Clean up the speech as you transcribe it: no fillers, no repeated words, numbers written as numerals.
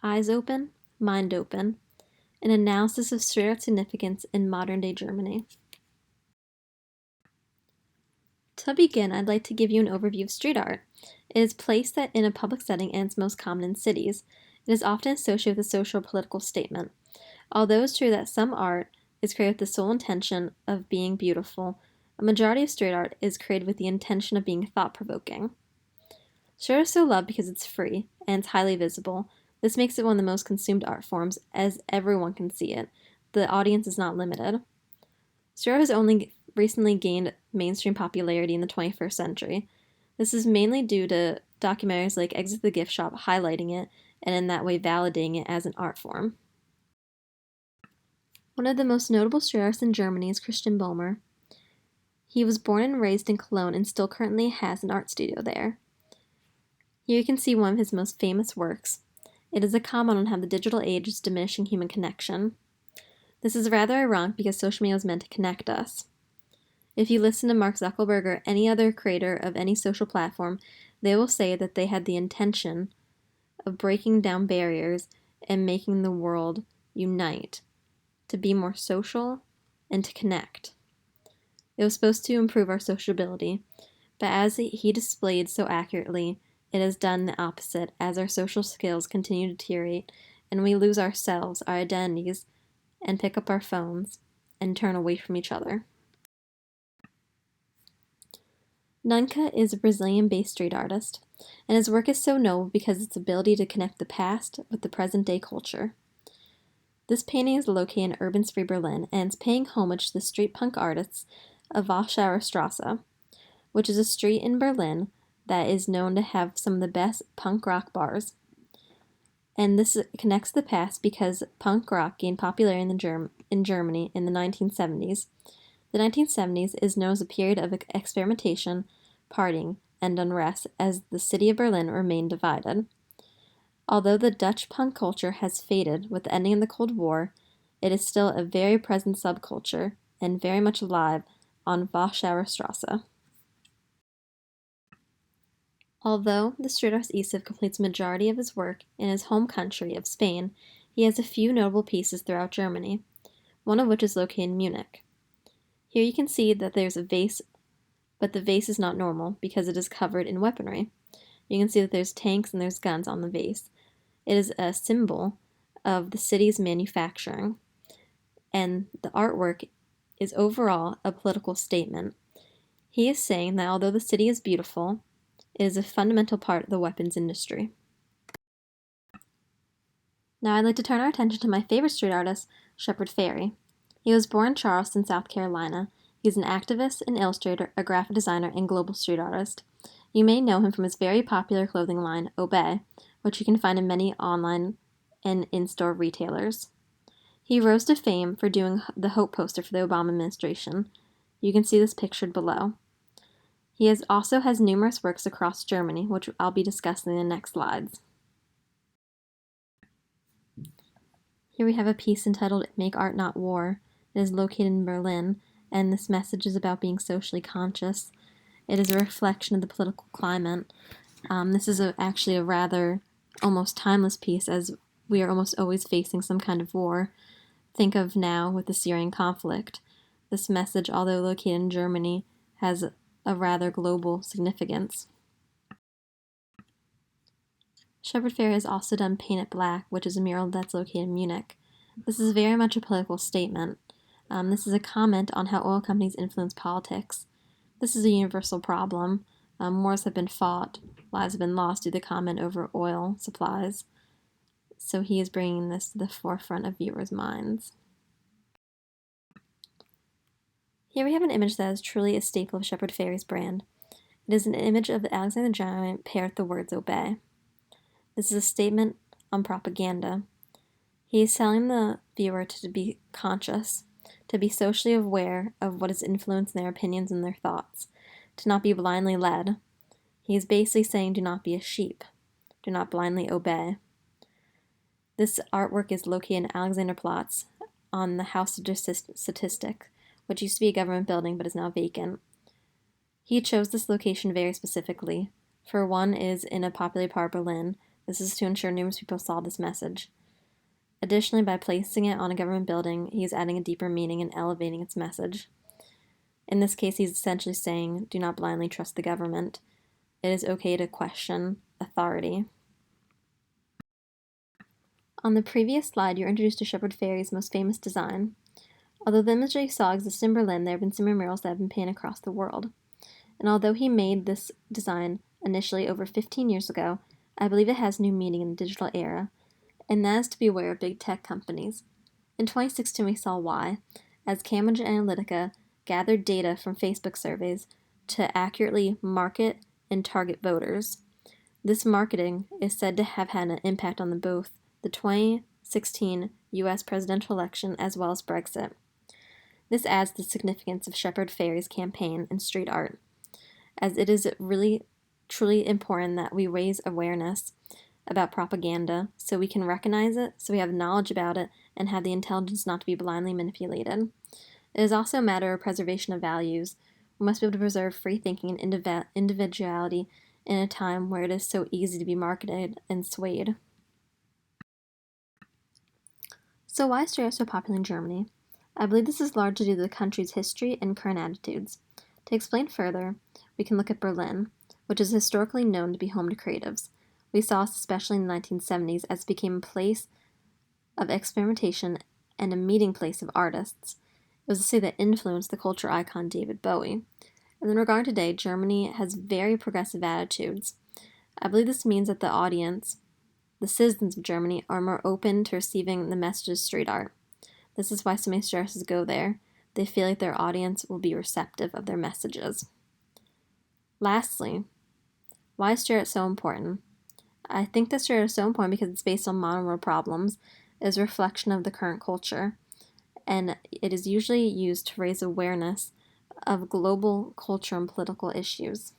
Eyes Open, Mind Open, an analysis of street art significance in modern-day Germany. To begin, I'd like to give you an overview of street art. It is placed in a public setting and it's most common in cities. It is often associated with a social or political statement. Although it's true that some art is created with the sole intention of being beautiful, a majority of street art is created with the intention of being thought-provoking. Street art is so loved because it's free and it's highly visible. This makes it one of the most consumed art forms, as everyone can see it. The audience is not limited. Street art has only recently gained mainstream popularity in the 21st century. This is mainly due to documentaries like Exit the Gift Shop highlighting it and in that way validating it as an art form. One of the most notable street artists in Germany is Christian Bollmer. He was born and raised in Cologne and still currently has an art studio there. Here you can see one of his most famous works. It is a comment on how the digital age is diminishing human connection. This is rather ironic because social media was meant to connect us. If you listen to Mark Zuckerberg or any other creator of any social platform, they will say that they had the intention of breaking down barriers and making the world unite, to be more social and to connect. It was supposed to improve our sociability, but as he displayed so accurately, it has done the opposite as our social skills continue to deteriorate and we lose ourselves, our identities, and pick up our phones and turn away from each other. Nunca is a Brazilian-based street artist, and his work is so notable because of its ability to connect the past with the present-day culture. This painting is located in urban free Berlin, and it's paying homage to the street punk artists of Warschauer Straße, which is a street in Berlin that is known to have some of the best punk rock bars. And this connects the past because punk rock gained popularity in Germany in the 1970s. The 1970s is known as a period of experimentation, partying, and unrest as the city of Berlin remained divided. Although the Dutch punk culture has faded with the ending of the Cold War, it is still a very present subculture and very much alive on Warschauer Straße. Although the street artist Isif completes the majority of his work in his home country of Spain, he has a few notable pieces throughout Germany, one of which is located in Munich. Here you can see that there's a vase, but the vase is not normal because it is covered in weaponry. You can see that there's tanks and there's guns on the vase. It is a symbol of the city's manufacturing, and the artwork is overall a political statement. He is saying that although the city is beautiful, it is a fundamental part of the weapons industry. Now I'd like to turn our attention to my favorite street artist, Shepard Fairey. He was born in Charleston, South Carolina. He's an activist, an illustrator, a graphic designer, and global street artist. You may know him from his very popular clothing line, Obey, which you can find in many online and in-store retailers. He rose to fame for doing the Hope poster for the Obama administration. You can see this pictured below. He also has numerous works across Germany, which I'll be discussing in the next slides. Here we have a piece entitled Make Art Not War. It is located in Berlin, and this message is about being socially conscious. It is a reflection of the political climate. This is actually a rather almost timeless piece, as we are almost always facing some kind of war. Think of now with the Syrian conflict. This message, although located in Germany, has a rather global significance. Shepard Fairey has also done Paint It Black, which is a mural that's located in Munich. This is very much a political statement. This is a comment on how oil companies influence politics. This is a universal problem. Wars have been fought, lives have been lost due to the comment over oil supplies. So he is bringing this to the forefront of viewers' minds. Here we have an image that is truly a staple of Shepard Fairey's brand. It is an image of Alexander the Giant paired with the words obey. This is a statement on propaganda. He is telling the viewer to be conscious, to be socially aware of what is influencing their opinions and their thoughts, to not be blindly led. He is basically saying do not be a sheep, do not blindly obey. This artwork is located in Alexanderplatz on the House of Statistic, which used to be a government building but is now vacant. He chose this location very specifically. For one, is in a popular part of Berlin. This is to ensure numerous people saw this message. Additionally, by placing it on a government building, he is adding a deeper meaning and elevating its message. In this case, he's essentially saying, do not blindly trust the government. It is okay to question authority. On the previous slide, you're introduced to Shepard Fairey's most famous design. Although the image you saw exists in Berlin, there have been similar murals that have been painted across the world. And although he made this design initially over 15 years ago, I believe it has new meaning in the digital era, and that is to be aware of big tech companies. In 2016, we saw why, as Cambridge Analytica gathered data from Facebook surveys to accurately market and target voters. This marketing is said to have had an impact on both the 2016 US presidential election as well as Brexit. This adds the significance of Shepard Fairey's campaign in street art, as it is really truly important that we raise awareness about propaganda so we can recognize it, so we have knowledge about it, and have the intelligence not to be blindly manipulated. It is also a matter of preservation of values. We must be able to preserve free thinking and individuality in a time where it is so easy to be marketed and swayed. So why is Strauss so popular in Germany? I believe this is largely due to the country's history and current attitudes. To explain further, we can look at Berlin, which is historically known to be home to creatives. We saw this especially in the 1970s as it became a place of experimentation and a meeting place of artists. It was a city that influenced the culture icon David Bowie. And in regard today, Germany has very progressive attitudes. I believe this means that the audience, the citizens of Germany, are more open to receiving the messages of street art. This is why so many Strausses go there. They feel like their audience will be receptive of their messages. Lastly, why is street art so important? I think that street art is so important because it's based on modern world problems, it is a reflection of the current culture, and it is usually used to raise awareness of global culture and political issues.